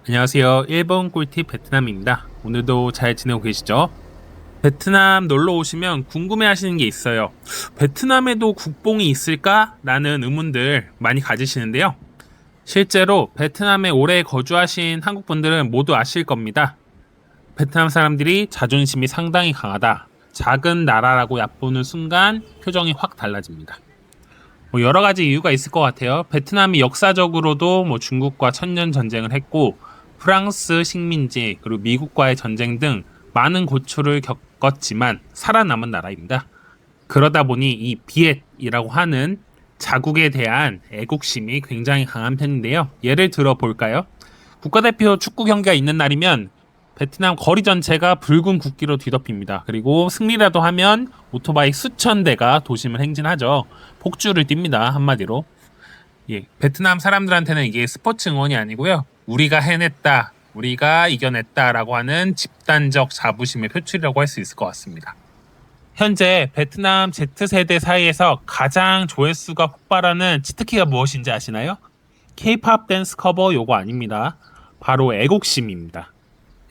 안녕하세요. 일본 꿀팁 베트남입니다. 오늘도 잘 지내고 계시죠? 베트남 놀러 오시면 궁금해 하시는 게 있어요. 베트남에도 국뽕이 있을까? 라는 의문들 많이 가지시는데요. 실제로 베트남에 오래 거주하신 한국분들은 모두 아실 겁니다. 베트남 사람들이 자존심이 상당히 강하다. 작은 나라라고 얕보는 순간 표정이 확 달라집니다. 여러 가지 이유가 있을 것 같아요. 베트남이 역사적으로도 중국과 천년 전쟁을 했고, 프랑스 식민지 그리고 미국과의 전쟁 등 많은 고초를 겪었지만 살아남은 나라입니다. 그러다 보니 이 비엣이라고 하는 자국에 대한 애국심이 굉장히 강한 편인데요. 예를 들어 볼까요? 국가대표 축구 경기가 있는 날이면 베트남 거리 전체가 붉은 국기로 뒤덮입니다. 그리고 승리라도 하면 오토바이 수천 대가 도심을 행진하죠. 폭주를 띱니다. 한마디로. 예, 베트남 사람들한테는 이게 스포츠 응원이 아니고요. 우리가 해냈다, 우리가 이겨냈다라고 하는 집단적 자부심의 표출이라고 할 수 있을 것 같습니다. 현재 베트남 Z세대 사이에서 가장 조회수가 폭발하는 치트키가 무엇인지 아시나요? K-POP 댄스 커버 요거 아닙니다. 바로 애국심입니다.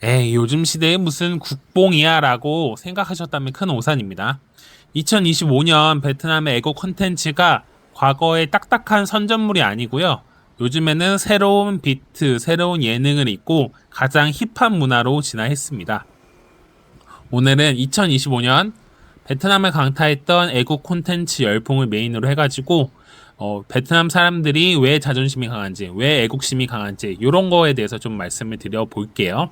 에이, 요즘 시대에 무슨 국뽕이야 라고 생각하셨다면 큰 오산입니다. 2025년 베트남의 애국 콘텐츠가 과거의 딱딱한 선전물이 아니고요. 요즘에는 새로운 비트, 새로운 예능을 잇고 가장 힙한 문화로 진화했습니다. 오늘은 2025년 베트남을 강타했던 애국 콘텐츠 열풍을 메인으로 해가지고 베트남 사람들이 왜 자존심이 강한지, 왜 애국심이 강한지 이런 거에 대해서 좀 말씀을 드려볼게요.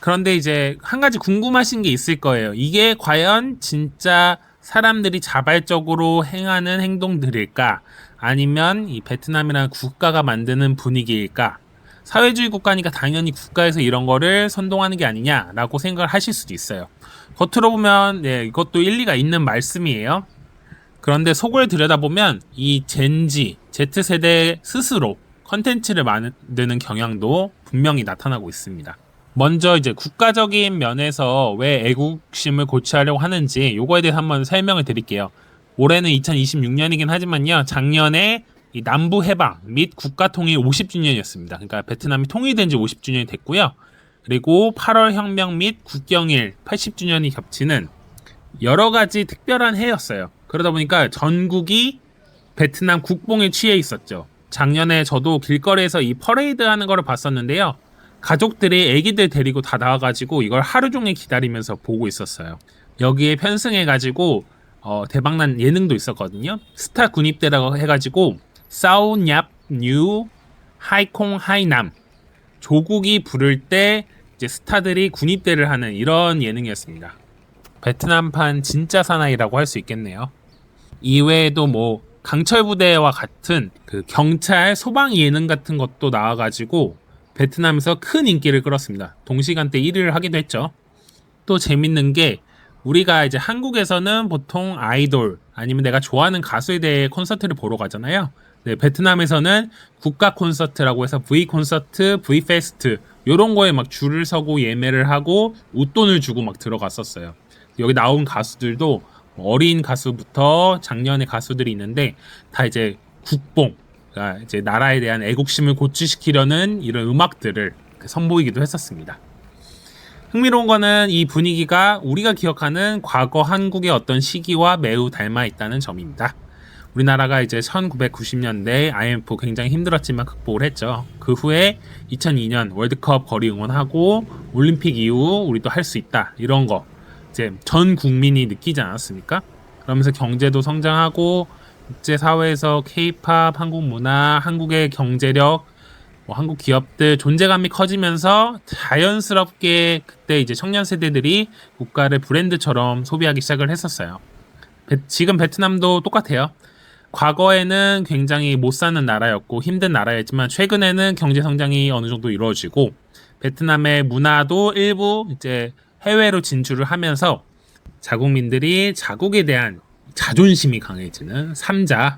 그런데 이제 한 가지 궁금하신 게 있을 거예요. 이게 과연 진짜 사람들이 자발적으로 행하는 행동들일까? 아니면 이 베트남이라는 국가가 만드는 분위기일까? 사회주의 국가니까 당연히 국가에서 이런 거를 선동하는 게 아니냐라고 생각을 하실 수도 있어요. 겉으로 보면 이것도 일리가 있는 말씀이에요. 그런데 속을 들여다보면 이 젠지, Z세대 스스로 컨텐츠를 만드는 경향도 분명히 나타나고 있습니다. 먼저 이제 국가적인 면에서 왜 애국심을 고취하려고 하는지 요거에 대해서 한번 설명을 드릴게요. 올해는 2026년이긴 하지만요. 작년에 이 남부 해방 및 국가 통일 50주년이었습니다. 그러니까 베트남이 통일된 지 50주년이 됐고요. 그리고 8월 혁명 및 국경일 80주년이 겹치는 여러 가지 특별한 해였어요. 그러다 보니까 전국이 베트남 국뽕에 취해 있었죠. 작년에 저도 길거리에서 이 퍼레이드 하는 거를 봤었는데요. 가족들이 애기들 데리고 다 나와가지고 이걸 하루 종일 기다리면서 보고 있었어요. 여기에 편승해가지고 대박난 예능도 있었거든요. 스타 군입대라고 해가지고 사우얍 뉴 하이콩 하이남 조국이 부를 때 이제 스타들이 군입대를 하는 이런 예능이었습니다. 베트남판 진짜 사나이라고 할 수 있겠네요. 이외에도 강철 부대와 같은 그 경찰 소방 예능 같은 것도 나와가지고 베트남에서 큰 인기를 끌었습니다. 동시간대 1위를 하기도 했죠. 또 재밌는 게 우리가 이제 한국에서는 보통 아이돌 아니면 내가 좋아하는 가수에 대해 콘서트를 보러 가잖아요. 네, 베트남에서는 국가 콘서트라고 해서 V 콘서트, V 페스트 이런 거에 막 줄을 서고 예매를 하고 웃돈을 주고 막 들어갔었어요. 여기 나온 가수들도 어린 가수부터 작년의 가수들이 있는데 다 이제 국뽕, 그러니까 이제 나라에 대한 애국심을 고취시키려는 이런 음악들을 선보이기도 했었습니다. 흥미로운 거는 이 분위기가 우리가 기억하는 과거 한국의 어떤 시기와 매우 닮아 있다는 점입니다. 우리나라가 이제 1990년대 IMF 굉장히 힘들었지만 극복을 했죠. 그 후에 2002년 월드컵 거리 응원하고 올림픽 이후 우리도 할 수 있다 이런 거 이제 전 국민이 느끼지 않았습니까? 그러면서 경제도 성장하고 국제사회에서 K-POP, 한국 문화, 한국의 경제력, 한국 기업들 존재감이 커지면서 자연스럽게 그때 이제 청년 세대들이 국가를 브랜드처럼 소비하기 시작을 했었어요. 지금 베트남도 똑같아요. 과거에는 굉장히 못 사는 나라였고 힘든 나라였지만 최근에는 경제 성장이 어느 정도 이루어지고 베트남의 문화도 일부 이제 해외로 진출을 하면서 자국민들이 자국에 대한 자존심이 강해지는 3자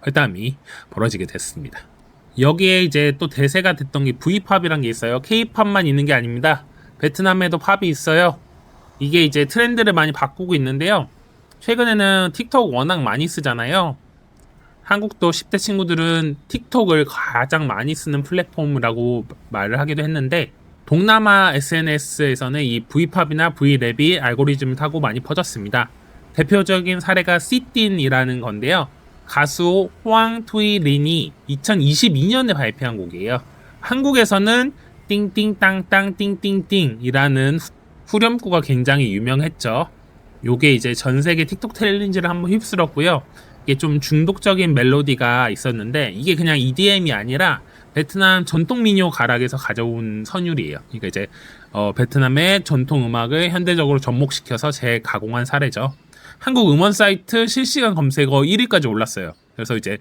회담이 벌어지게 됐습니다. 여기에 이제 또 대세가 됐던 게 V팝이란 게 있어요. K-팝만 있는 게 아닙니다. 베트남에도 팝이 있어요. 이게 이제 트렌드를 많이 바꾸고 있는데요. 최근에는 틱톡 워낙 많이 쓰잖아요. 한국도 10대 친구들은 틱톡을 가장 많이 쓰는 플랫폼이라고 말을 하기도 했는데 동남아 SNS에서는 이 V팝이나 V랩이 알고리즘을 타고 많이 퍼졌습니다. 대표적인 사례가 씨틴이라는 건데요. 가수 호앙 투이린이 2022년에 발표한 곡이에요. 한국에서는 띵띵땅땅 띵띵띵이라는 후렴구가 굉장히 유명했죠. 요게 이제 전 세계 틱톡 챌린지를 한번 휩쓸었고요. 이게 좀 중독적인 멜로디가 있었는데 이게 그냥 EDM이 아니라 베트남 전통 민요 가락에서 가져온 선율이에요. 그러니까 이제 베트남의 전통 음악을 현대적으로 접목시켜서 재가공한 사례죠. 한국 음원 사이트 실시간 검색어 1위까지 올랐어요. 그래서 이제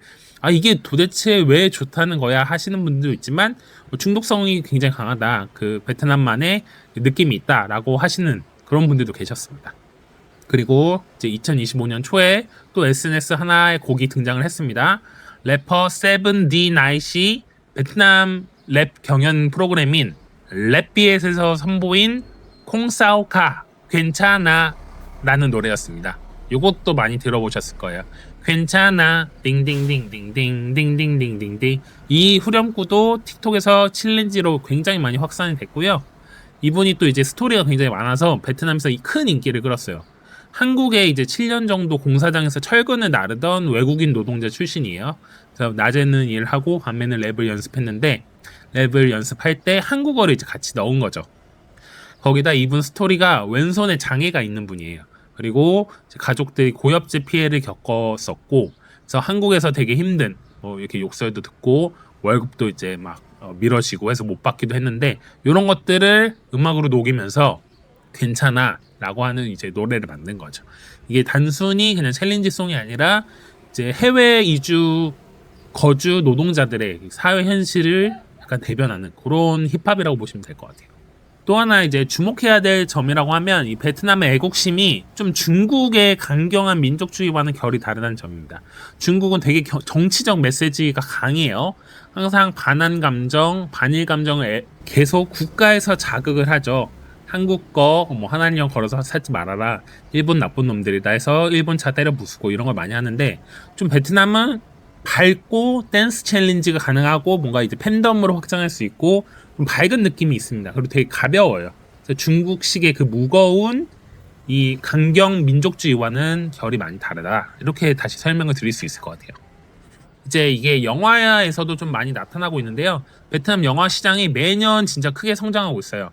이게 도대체 왜 좋다는 거야 하시는 분들도 있지만 중독성이 굉장히 강하다. 그 베트남만의 느낌이 있다라고 하시는 그런 분들도 계셨습니다. 그리고 이제 2025년 초에 또 SNS 하나의 곡이 등장을 했습니다. 래퍼 세븐디9이 베트남 랩 경연 프로그램인 랩비엣에서 선보인 콩사오카 괜찮아 라는 노래였습니다. 이것도 많이 들어보셨을 거예요. 괜찮아 띵띵띵띵띵띵띵띵띵띵 이 후렴구도 틱톡에서 챌린지로 굉장히 많이 확산이 됐고요. 이분이 또 이제 스토리가 굉장히 많아서 베트남에서 큰 인기를 끌었어요. 한국에 이제 7년 정도 공사장에서 철근을 나르던 외국인 노동자 출신이에요. 그래서 낮에는 일하고 밤에는 랩을 연습했는데 랩을 연습할 때 한국어를 이제 같이 넣은 거죠. 거기다 이분 스토리가 왼손에 장애가 있는 분이에요. 그리고 가족들이 고엽제 피해를 겪었었고, 그래서 한국에서 되게 힘든 이렇게 욕설도 듣고 월급도 이제 막 미뤄지고 해서 못 받기도 했는데 이런 것들을 음악으로 녹이면서 괜찮아 라고 하는 이제 노래를 만든 거죠. 이게 단순히 그냥 챌린지송이 아니라 이제 해외 이주 거주 노동자들의 사회 현실을 약간 대변하는 그런 힙합이라고 보시면 될 것 같아요. 또 하나 이제 주목해야 될 점이라고 하면 이 베트남의 애국심이 좀 중국의 강경한 민족주의와는 결이 다르다는 점입니다. 중국은 되게 정치적 메시지가 강해요. 항상 반한 감정, 반일 감정을 계속 국가에서 자극을 하죠. 한국 거 하나님 걸어서 살지 말아라. 일본 나쁜 놈들이다 해서 일본 차 때려 부수고 이런 걸 많이 하는데 좀 베트남은 밝고 댄스 챌린지가 가능하고 뭔가 이제 팬덤으로 확장할 수 있고 좀 밝은 느낌이 있습니다. 그리고 되게 가벼워요. 그래서 중국식의 그 무거운 이 강경 민족주의와는 결이 많이 다르다. 이렇게 다시 설명을 드릴 수 있을 것 같아요. 이제 이게 영화에서도 좀 많이 나타나고 있는데요. 베트남 영화 시장이 매년 진짜 크게 성장하고 있어요.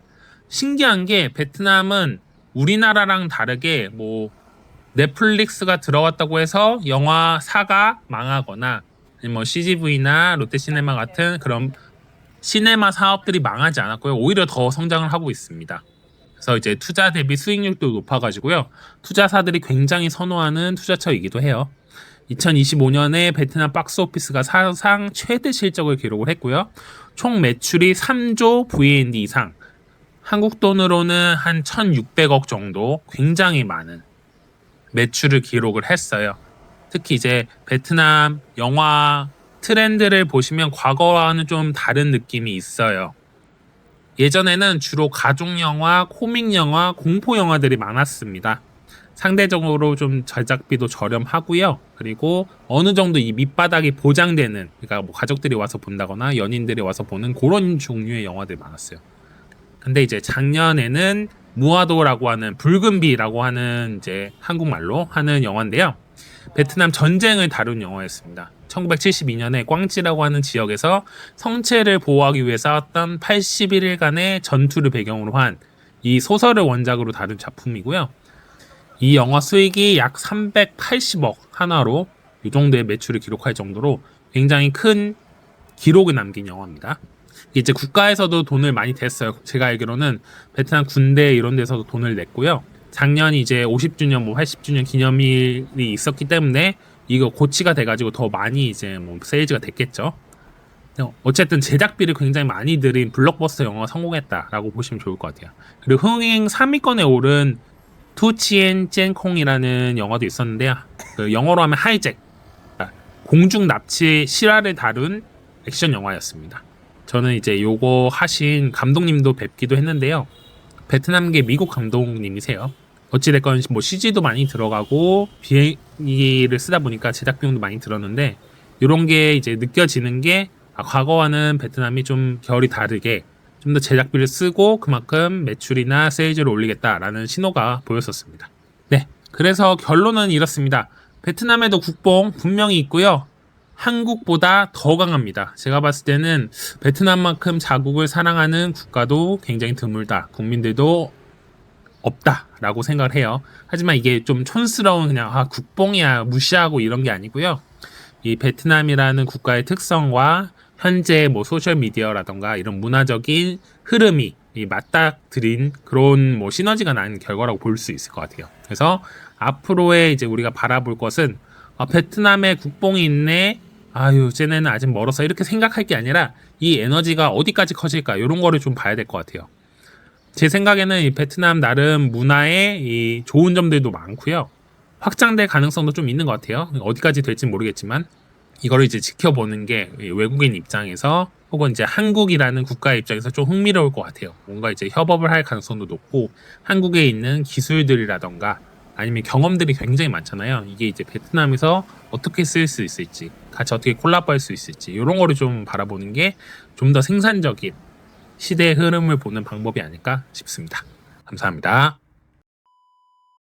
신기한 게 베트남은 우리나라랑 다르게 넷플릭스가 들어왔다고 해서 영화사가 망하거나 CGV나 롯데시네마 같은 그런 시네마 사업들이 망하지 않았고요. 오히려 더 성장을 하고 있습니다. 그래서 이제 투자 대비 수익률도 높아가지고요. 투자사들이 굉장히 선호하는 투자처이기도 해요. 2025년에 베트남 박스오피스가 사상 최대 실적을 기록을 했고요. 총 매출이 3조 VND 이상, 한국 돈으로는 한 1,600억 정도 굉장히 많은 매출을 기록을 했어요. 특히 이제 베트남 영화 트렌드를 보시면 과거와는 좀 다른 느낌이 있어요. 예전에는 주로 가족 영화, 코믹 영화, 공포 영화들이 많았습니다. 상대적으로 좀 제작비도 저렴하고요. 그리고 어느 정도 이 밑바닥이 보장되는, 그러니까 가족들이 와서 본다거나 연인들이 와서 보는 그런 종류의 영화들이 많았어요. 근데 이제 작년에는 무아도라고 하는 붉은비라고 하는 이제 한국말로 하는 영화인데요. 베트남 전쟁을 다룬 영화였습니다. 1972년에 꽝찌라고 하는 지역에서 성체를 보호하기 위해 싸웠던 81일간의 전투를 배경으로 한 이 소설을 원작으로 다룬 작품이고요. 이 영화 수익이 약 380억 하나로 이 정도의 매출을 기록할 정도로 굉장히 큰 기록을 남긴 영화입니다. 이제 국가에서도 돈을 많이 댔어요. 제가 알기로는 베트남 군대 이런 데서도 돈을 냈고요. 작년이 이제 50주년, 80주년 기념일이 있었기 때문에 이거 고치가 돼가지고 더 많이 이제 세일즈가 됐겠죠. 어쨌든 제작비를 굉장히 많이 들인 블록버스터 영화가 성공했다라고 보시면 좋을 것 같아요. 그리고 흥행 3위권에 오른 투치엔 젠콩이라는 영화도 있었는데요. 그 영어로 하면 하이잭, 공중 납치 실화를 다룬 액션 영화였습니다. 저는 이제 요거 하신 감독님도 뵙기도 했는데요. 베트남계 미국 감독님이세요. 어찌됐건 CG도 많이 들어가고 비행기를 쓰다 보니까 제작 비용도 많이 들었는데 이런 게 이제 느껴지는 게 과거와는 베트남이 좀 결이 다르게 좀 더 제작비를 쓰고 그만큼 매출이나 세일즈를 올리겠다라는 신호가 보였었습니다. 네, 그래서 결론은 이렇습니다. 베트남에도 국뽕 분명히 있고요. 한국보다 더 강합니다. 제가 봤을 때는 베트남만큼 자국을 사랑하는 국가도 굉장히 드물다. 국민들도 없다라고 생각을 해요. 하지만 이게 좀 촌스러운 그냥 국뽕이야 무시하고 이런 게 아니고요. 이 베트남이라는 국가의 특성과 현재 뭐 소셜 미디어라던가 이런 문화적인 흐름이 맞닥뜨린 그런 뭐 시너지가 난 결과라고 볼 수 있을 것 같아요. 그래서 앞으로의 이제 우리가 바라볼 것은 베트남에 국뽕이 있네. 아유, 쟤네는 아직 멀어서 이렇게 생각할 게 아니라 이 에너지가 어디까지 커질까 이런 거를 좀 봐야 될 것 같아요. 제 생각에는 이 베트남 나름 문화에 이 좋은 점들도 많고요. 확장될 가능성도 좀 있는 것 같아요. 어디까지 될지는 모르겠지만 이거를 이제 지켜보는 게 외국인 입장에서 혹은 이제 한국이라는 국가의 입장에서 좀 흥미로울 것 같아요. 뭔가 이제 협업을 할 가능성도 높고 한국에 있는 기술들이라던가 아니면 경험들이 굉장히 많잖아요. 이게 이제 베트남에서 어떻게 쓸 수 있을지 같이 어떻게 콜라보할 수 있을지 이런 거를 좀 바라보는 게 좀 더 생산적인 시대의 흐름을 보는 방법이 아닐까 싶습니다. 감사합니다.